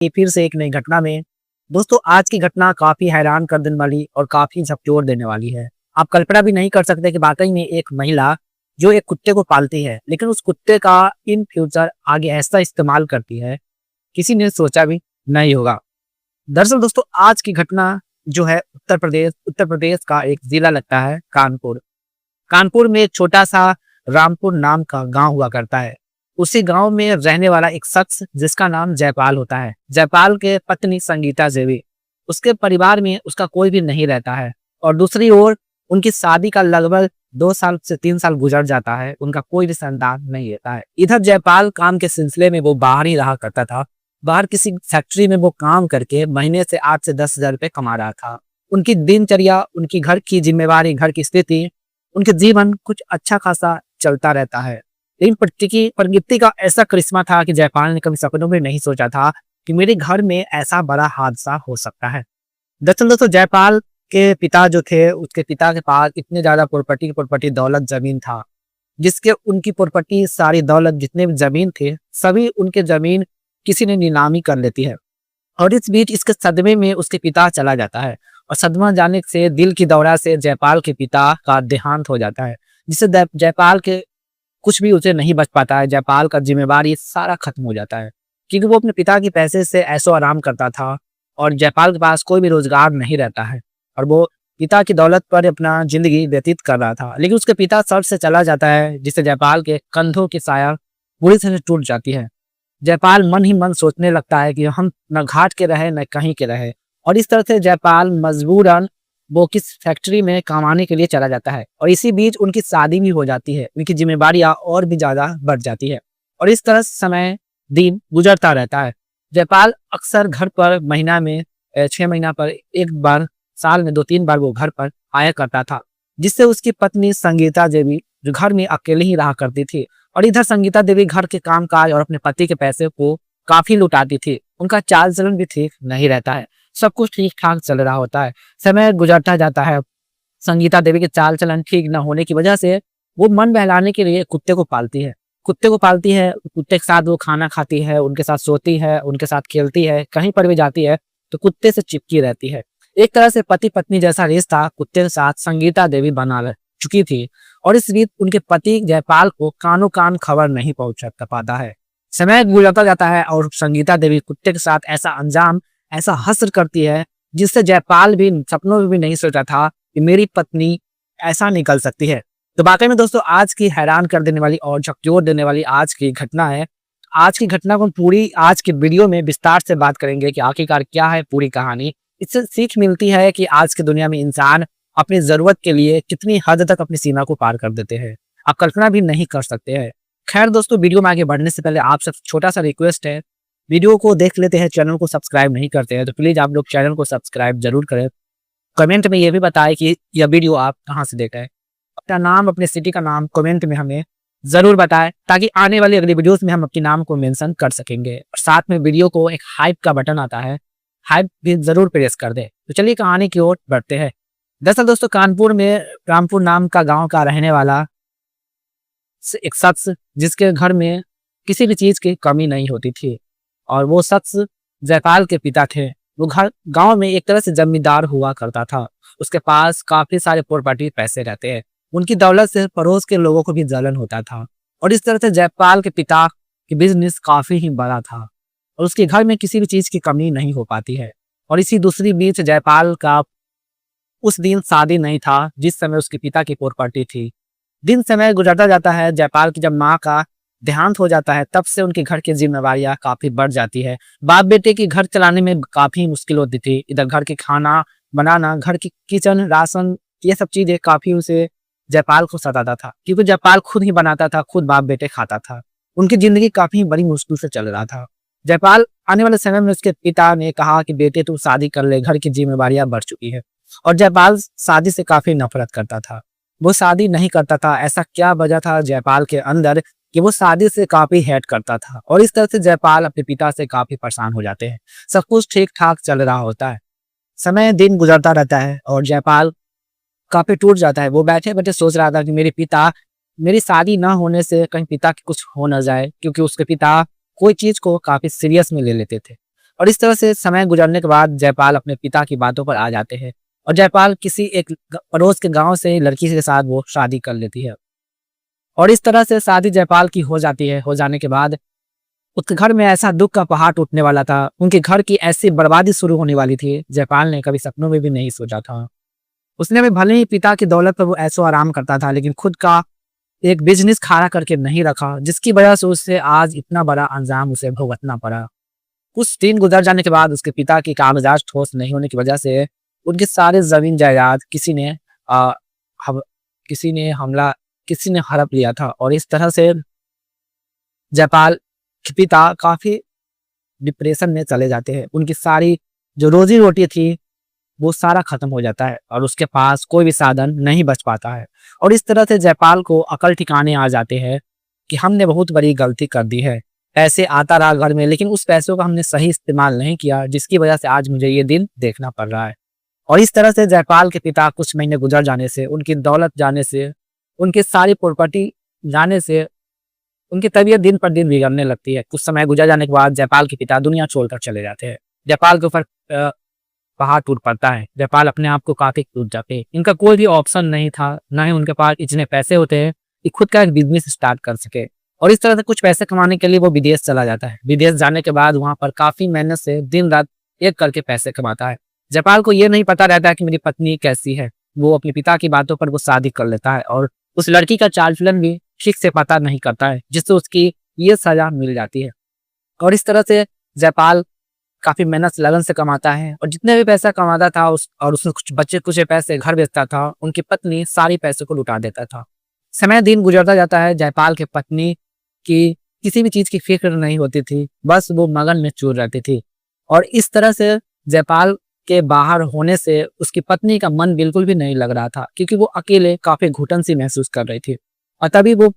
ये फिर से एक नई घटना में। दोस्तों, आज की घटना काफी हैरान कर देने वाली और काफी झकझोर देने वाली है। आप कल्पना भी नहीं कर सकते कि वाकई में एक महिला जो एक कुत्ते को पालती है, लेकिन उस कुत्ते का इन फ्यूचर आगे ऐसा इस्तेमाल करती है, किसी ने सोचा भी नहीं होगा। दरअसल दोस्तों, आज की घटना जो है उत्तर प्रदेश का एक जिला लगता है कानपुर। कानपुर में एक छोटा सा रामपुर नाम का गांव हुआ करता है। उसी गांव में रहने वाला एक शख्स जिसका नाम जयपाल होता है। जयपाल के पत्नी संगीता देवी, उसके परिवार में उसका कोई भी नहीं रहता है और दूसरी ओर उनकी शादी का लगभग 2 साल से 3 साल गुजर जाता है, उनका कोई भी संतान नहीं रहता है। इधर जयपाल काम के सिलसिले में वो बाहर ही रहा करता था। बाहर किसी फैक्ट्री में वो काम करके महीने से 8 से 10 हजार रुपये कमा रहा था। उनकी दिनचर्या, उनकी घर की जिम्मेवारी, घर की स्थिति, उनके जीवन कुछ अच्छा खासा चलता रहता है। लेकिन प्रकृति का ऐसा करिश्मा था कि जयपाल ने कभी सपनों में नहीं सोचा था कि मेरे घर में ऐसा बड़ा हादसा हो सकता है। दरअसल दोस्तों, जयपाल के पिता जो थे, उसके पिता के पास इतने ज्यादा प्रॉपर्टी दौलत जमीन था, जिसके उनकी प्रॉपर्टी सारी दौलत जितने भी जमीन थे, सभी उनके जमीन किसी ने नीलामी कर लेती है। और इस बीच इसके सदमे में उसके पिता चला जाता है और सदमा जाने से दिल की दौरा से जयपाल के पिता का देहांत हो जाता है, जिससे जयपाल के कुछ भी उसे नहीं बच पाता है। जयपाल का जिम्मेवारी सारा खत्म हो जाता है, क्योंकि वो अपने पिता के पैसे से ऐशो आराम करता था और जयपाल के पास कोई भी रोजगार नहीं रहता है और वो पिता की दौलत पर अपना जिंदगी व्यतीत कर रहा था। लेकिन उसके पिता सर से चला जाता है, जिससे जयपाल के कंधों की साया पूरी तरह से टूट जाती है। जयपाल मन ही मन सोचने लगता है कि हम न घाट के रहे न कहीं के रहे, और इस तरह से जयपाल मजबूरन वो किस फैक्ट्री में कमाने के लिए चला जाता है। और इसी बीच उनकी शादी भी हो जाती है, उनकी जिम्मेवारियां और भी ज्यादा बढ़ जाती है और इस तरह समय दिन गुजरता रहता है। जयपाल अक्सर घर पर महीना में 6 महीना पर एक बार, साल में 2-3 बार वो घर पर आया करता था, जिससे उसकी पत्नी संगीता देवी जो घर में अकेले ही रहा करती थी। और इधर संगीता देवी घर के काम काज और अपने पति के पैसे को काफी लुटाती थी। उनका चाल चलन भी ठीक नहीं रहता है, सब कुछ ठीक ठाक चल रहा होता है। समय गुजरता जाता है। संगीता देवी के चाल चलन ठीक न होने की वजह से वो मन बहलाने के लिए कुत्ते को पालती है। कुत्ते के साथ वो खाना खाती है, उनके साथ सोती है, उनके साथ खेलती है, कहीं पर भी जाती है तो कुत्ते से चिपकी रहती है। एक तरह से पति पत्नी जैसा रिश्ता कुत्ते के साथ संगीता देवी बना चुकी थी और इस बीच उनके पति जयपाल को कानों कान खबर नहीं पहुंच पाता है। समय गुजरता जाता है और संगीता देवी कुत्ते के साथ ऐसा हश्र करती है, जिससे जयपाल भी सपनों में भी नहीं सोचा था कि मेरी पत्नी ऐसा निकल सकती है। तो वाकई में दोस्तों, आज की हैरान कर देने वाली और झकझोर देने वाली आज की घटना है। आज की घटना को पूरी आज की वीडियो में विस्तार से बात करेंगे कि आखिरकार क्या है पूरी कहानी। इससे सीख मिलती है कि आज की दुनिया में इंसान अपनी जरूरत के लिए कितनी हद तक अपनी सीमा को पार कर देते हैं, आप कल्पना भी नहीं कर सकते हैं। खैर दोस्तों, वीडियो में आगे बढ़ने से पहले आप सब छोटा सा रिक्वेस्ट है, वीडियो को देख लेते हैं, चैनल को सब्सक्राइब नहीं करते हैं तो प्लीज आप लोग चैनल को सब्सक्राइब जरूर करें। कमेंट में ये भी बताएं कि यह वीडियो आप कहां से देख रहे हैं। अपना नाम, अपने सिटी का नाम कमेंट में हमें जरूर बताएं, ताकि आने वाली अगली वीडियोस में हम अपने नाम को मेंशन कर सकेंगे। और साथ में वीडियो को एक हाइप का बटन आता है, हाइप भी जरूर प्रेस कर दे। तो चलिए कहानी की ओर बढ़ते हैं। दरअसल दोस्तों, कानपुर में रामपुर नाम का गाँव का रहने वाला एक शख्स, जिसके घर में किसी भी चीज की कमी नहीं होती थी, और वो शख्स जयपाल के पिता थे। वो घर गांव में एक तरह से जमींदार हुआ करता था। उसके पास काफी सारे प्रॉपर्टी पैसे रहते हैं। उनकी दौलत से पड़ोस के लोगों को भी जलन होता था और इस तरह से जयपाल के पिता की बिजनेस काफी ही बड़ा था और उसके घर में किसी भी चीज की कमी नहीं हो पाती है। और इसी दूसरी बीच जयपाल का उस दिन शादी नहीं था जिस समय उसके पिता की प्रॉपर्टी थी। दिन समय गुजरता जाता है। जयपाल की जब माँ का देहांत हो जाता है, तब से उनके घर की जिम्मेवारियां काफी बढ़ जाती है। बाप बेटे की घर चलाने में काफी मुश्किल होती थी। इधर घर के खाना बनाना, घर की किचन, राशन, ये सब चीजें काफी उसे जयपाल को सताता था, क्योंकि जयपाल खुद ही बनाता था, खुद बाप बेटे खाता था। उनकी जिंदगी काफी बड़ी मुश्किल से चल रहा था। जयपाल आने वाले समय में उसके पिता ने कहा कि बेटे तू शादी कर ले, घर की जिम्मेवारियां बढ़ चुकी है। और जयपाल शादी से काफी नफरत करता था, वो शादी नहीं करता था। ऐसा क्या वजह था जयपाल के अंदर कि वो शादी से काफी हेट करता था। और इस तरह से जयपाल अपने पिता से काफी परेशान हो जाते हैं। सब कुछ ठीक ठाक चल रहा होता है, समय दिन गुजरता रहता है और जयपाल काफी टूट जाता है। वो बैठे बैठे सोच रहा था कि मेरी शादी ना होने से कहीं पिता की कुछ हो ना जाए, क्योंकि उसके पिता कोई चीज को काफी सीरियस में ले लेते थे। और इस तरह से समय गुजरने के बाद जयपाल अपने पिता की बातों पर आ जाते हैं और जयपाल किसी एक पड़ोस के गांव से लड़की के साथ वो शादी कर लेती है। और इस तरह से शादी जयपाल की हो जाती है। हो जाने के बाद उसके घर में ऐसा दुख का पहाड़ टूटने वाला था, उनके घर की ऐसी बर्बादी शुरू होने वाली थी, जयपाल ने कभी सपनों में भी नहीं सोचा था। उसने भी भले ही पिता की दौलत पर वो ऐशो आराम करता था, लेकिन खुद का एक बिजनेस खड़ा करके नहीं रखा, जिसकी वजह से उससे आज इतना बड़ा अंजाम उसे भुगतना पड़ा। कुछ दिन गुजर जाने के बाद उसके पिता की कागजात ठोस नहीं होने की वजह से उनके सारे जमीन जायदाद आ, हम, किसी ने हड़प लिया था। और इस तरह से जयपाल के पिता काफी डिप्रेशन में चले जाते हैं। उनकी सारी जो रोजी रोटी थी वो सारा खत्म हो जाता है और उसके पास कोई भी साधन नहीं बच पाता है। और इस तरह से जयपाल को अकल ठिकाने आ जाते हैं कि हमने बहुत बड़ी गलती कर दी है। पैसे आता रहा घर में, लेकिन उस पैसों का हमने सही इस्तेमाल नहीं किया, जिसकी वजह से आज मुझे ये दिन देखना पड़ रहा है। और इस तरह से जयपाल के पिता कुछ महीने गुजर जाने से, उनकी दौलत जाने से, उनकी सारी प्रॉपर्टी जाने से उनकी तबीयत दिन पर दिन बिगड़ने लगती है। कुछ समय गुजर जाने के बाद जयपाल के पिता दुनिया छोड़कर चले जाते हैं। जयपाल के ऊपर पहाड़ टूट पड़ता है। जयपाल अपने आप को काफी टूट जाते हैं। इनका कोई भी ऑप्शन नहीं था, ना ही उनके पास इतने पैसे होते हैं कि खुद का एक बिजनेस स्टार्ट कर सके। और इस तरह से कुछ पैसे कमाने के लिए वो विदेश चला जाता है। विदेश जाने के बाद वहां पर काफी मेहनत से दिन रात एक करके पैसे कमाता है। जयपाल को ये नहीं पता रहता है कि मेरी पत्नी कैसी है। वो अपने पिता की बातों पर वो शादी कर लेता है और उस लड़की का चाल चलन भी ठीक से पता नहीं करता है, जिससे उसकी ये सजा मिल जाती है। और इस तरह से जयपाल काफी मेहनत लगन से कमाता है और जितने भी पैसा कमाता था उसमें कुछ पैसे घर बेचता था। उनकी पत्नी सारी पैसे को लुटा देता था। समय दिन गुजरता जाता है। जयपाल की पत्नी की किसी भी चीज की फिक्र नहीं होती थी, बस वो मगन में चूर रहती थी। और इस तरह से जयपाल के बाहर होने से उसकी पत्नी का मन बिल्कुल भी नहीं लग रहा था, क्योंकि वो अकेले काफी घुटन सी महसूस कर रही थी। और तभी वो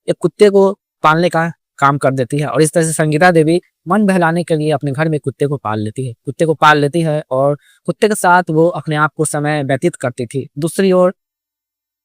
एक कुत्ते को पालने का काम कर देती है। और इस तरह से संगीता देवी मन बहलाने के लिए अपने घर में कुत्ते को पाल लेती है और कुत्ते के साथ वो अपने आप को समय व्यतीत करती थी। दूसरी ओर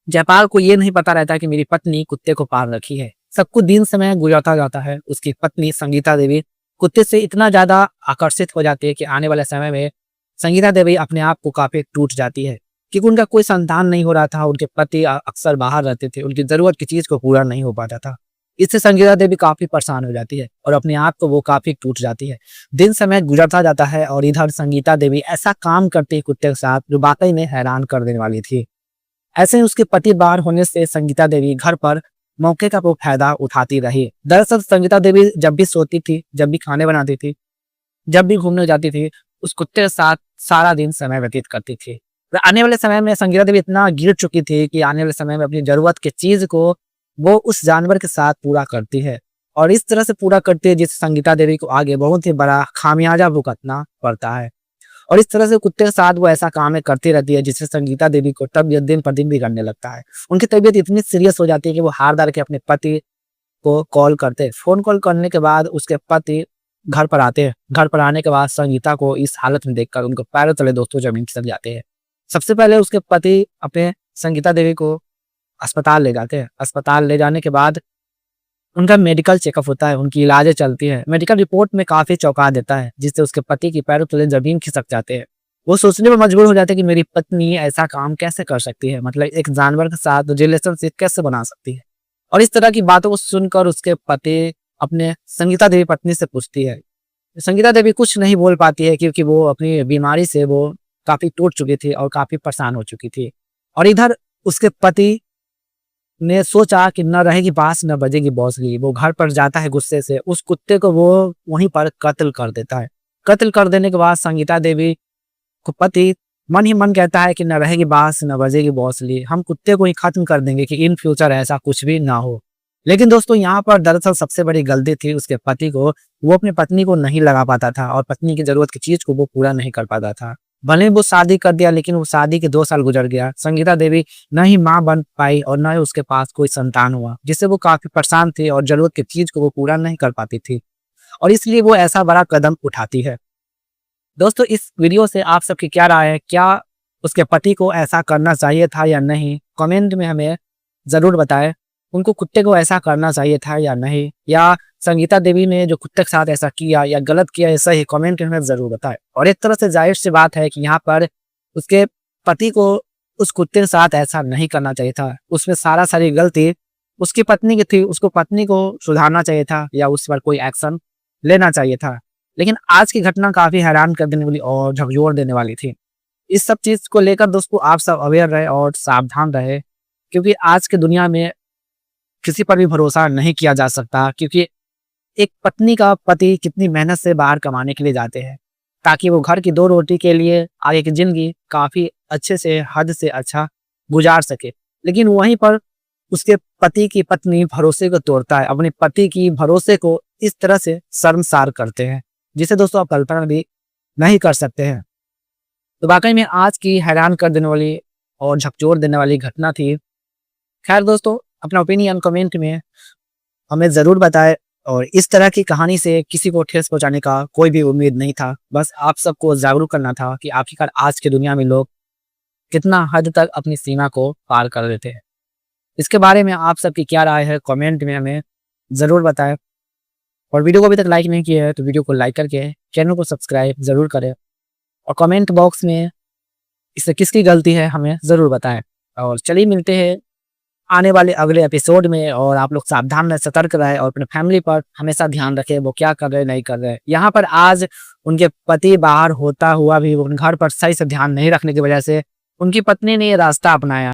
जयपाल को ये नहीं पता रहता कि मेरी पत्नी कुत्ते को पाल रखी है। सबको दिन समय गुजरता जाता है। उसकी पत्नी संगीता देवी कुत्ते से इतना ज्यादा आकर्षित हो जाती है कि आने वाले समय में संगीता देवी अपने आप को काफी टूट जाती है, क्योंकि उनका कोई संतान नहीं हो रहा था। उनके पति अक्सर बाहर रहते थे, उनकी जरूरत की चीज को पूरा नहीं हो पाता था। इससे संगीता देवी काफी परेशान हो जाती है और अपने आप को वो काफी टूट जाती है। दिन समय गुजरता जाता है और इधर संगीता देवी ऐसा काम करती है कुत्ते के साथ जो वाकई में हैरान कर देने वाली थी। ऐसे ही उसके पति बाहर होने से संगीता देवी घर पर मौके का वो फायदा उठाती रही। दरअसल संगीता देवी जब भी सोती थी, जब भी खाने बनाती थी, जब भी घूमने जाती थी, उस कुत्ते के साथ सारा दिन समय व्यतीत करती थी। आने वाले समय में संगीता देवी इतना गिर चुकी थी कि आने वाले समय में अपनी जरूरत की चीज को वो उस जानवर के साथ पूरा करती है और इस तरह से पूरा करती है जिससे संगीता देवी को आगे बहुत ही बड़ा खामियाजा भुगतना पड़ता है। और इस तरह से कुत्ते के साथ वो ऐसा काम करती रहती है जिससे संगीता देवी को तबीयत दिन पर दिन बिगड़ने लगता है। उनकी तबीयत इतनी सीरियस हो जाती है कि वो हार डाल के अपने पति को कॉल करते हैं। फोन कॉल करने के बाद उसके पति घर पर आते हैं। घर पर आने के बाद संगीता को इस हालत में देखकर उनको पैरों तले दोस्तों जमीन खिसक जाते हैं। सबसे पहले उसके पति अपने संगीता देवी को अस्पताल ले जाते हैं। अस्पताल ले जाने के बाद उनका मेडिकल चेकअप होता है, उनकी इलाजें चलती है। मेडिकल रिपोर्ट में काफी चौंका देता है, जिससे उसके पति की पैरों तले जमीन खिसक जाते हैं। वो सोचने में मजबूर हो जाते हैं कि मेरी पत्नी ऐसा काम कैसे कर सकती है, मतलब एक जानवर के साथ रिलेशनशिप कैसे बना सकती है। और इस तरह की बातों को सुनकर उसके पति अपने संगीता देवी पत्नी से पूछती है। संगीता देवी कुछ नहीं बोल पाती है, क्योंकि वो अपनी बीमारी से वो काफी टूट चुकी थी और काफी परेशान हो चुकी थी। और इधर उसके पति ने सोचा कि न रहेगी बांस न बजेगी बांसुरी। वो घर पर जाता है गुस्से से, उस कुत्ते को वो वहीं पर कत्ल कर देता है। कत्ल कर देने के बाद संगीता देवी को पति मन ही मन कहता है कि न रहेगी बांस न बजेगी बांसुरी, हम कुत्ते को ही खत्म कर देंगे कि इन फ्यूचर ऐसा कुछ भी ना हो। लेकिन दोस्तों यहाँ पर दरअसल सबसे बड़ी गलती थी उसके पति को। वो अपनी पत्नी को नहीं लगा पाता था और पत्नी की जरूरत की चीज को वो पूरा नहीं कर पाता था। भले वो शादी कर दिया, लेकिन वो शादी के 2 साल गुजर गया। संगीता देवी न ही माँ बन पाई और न ही उसके पास कोई संतान हुआ, जिससे वो काफी परेशान थी और जरूरत की चीज को वो पूरा नहीं कर पाती थी और इसलिए वो ऐसा बड़ा कदम उठाती है। दोस्तों इस वीडियो से आप सबकी क्या राय है? क्या उसके पति को ऐसा करना चाहिए था या नहीं? कमेंट में हमें जरूर बताएं। उनको कुत्ते को ऐसा करना चाहिए था या नहीं, या संगीता देवी ने जो कुत्ते के साथ ऐसा किया या गलत किया, ऐसा ही कमेंट में ज़रूर बताएं। और एक तरह से जाहिर सी बात है कि यहाँ पर उसके पति को उस कुत्ते के साथ ऐसा नहीं करना चाहिए था। उसमें सारी गलती उसकी पत्नी की थी, उसको पत्नी को सुधारना चाहिए था या उस पर कोई एक्शन लेना चाहिए था। लेकिन आज की घटना काफ़ी हैरान कर देने वाली और झकझोर देने वाली थी। इस सब चीज़ को लेकर दोस्तों आप सब अवेयर रहे और सावधान रहे, क्योंकि आज की दुनिया में किसी पर भी भरोसा नहीं किया जा सकता। क्योंकि एक पत्नी का पति कितनी मेहनत से बाहर कमाने के लिए जाते हैं ताकि वो घर की 2 रोटी के लिए आगे की ज़िंदगी काफ़ी अच्छे से, हद से अच्छा गुजार सके। लेकिन वहीं पर उसके पति की पत्नी भरोसे को तोड़ता है, अपने पति की भरोसे को इस तरह से शर्मसार करते हैं, जिसे दोस्तों आप कल्पना भी नहीं कर सकते हैं। तो वाक़ई में आज की हैरान कर देने वाली और झकझोर देने वाली घटना थी। खैर दोस्तों, अपना ओपिनियन कमेंट में हमें ज़रूर बताएँ, और इस तरह की कहानी से किसी को ठेस पहुँचाने का कोई भी उम्मीद नहीं था। बस आप सबको जागरूक करना था कि आखिरकार आज की दुनिया में लोग कितना हद तक अपनी सीमा को पार कर देते हैं। इसके बारे में आप सबकी क्या राय है, कमेंट में हमें ज़रूर बताएँ। और वीडियो को अभी तक लाइक नहीं किया है तो वीडियो को लाइक करके चैनल को सब्सक्राइब ज़रूर करें, और कमेंट बॉक्स में इससे किसकी गलती है हमें ज़रूर बताएं। और चलिए मिलते हैं आने वाले अगले एपिसोड में, और आप लोग सावधान रहें, सतर्क रहें और अपने फैमिली पर हमेशा ध्यान रखें वो क्या कर रहे हैं, नहीं कर रहे हैं। यहाँ पर आज उनके पति बाहर होता हुआ भी उन घर पर सही से ध्यान नहीं रखने की वजह से उनकी पत्नी ने ये रास्ता अपनाया।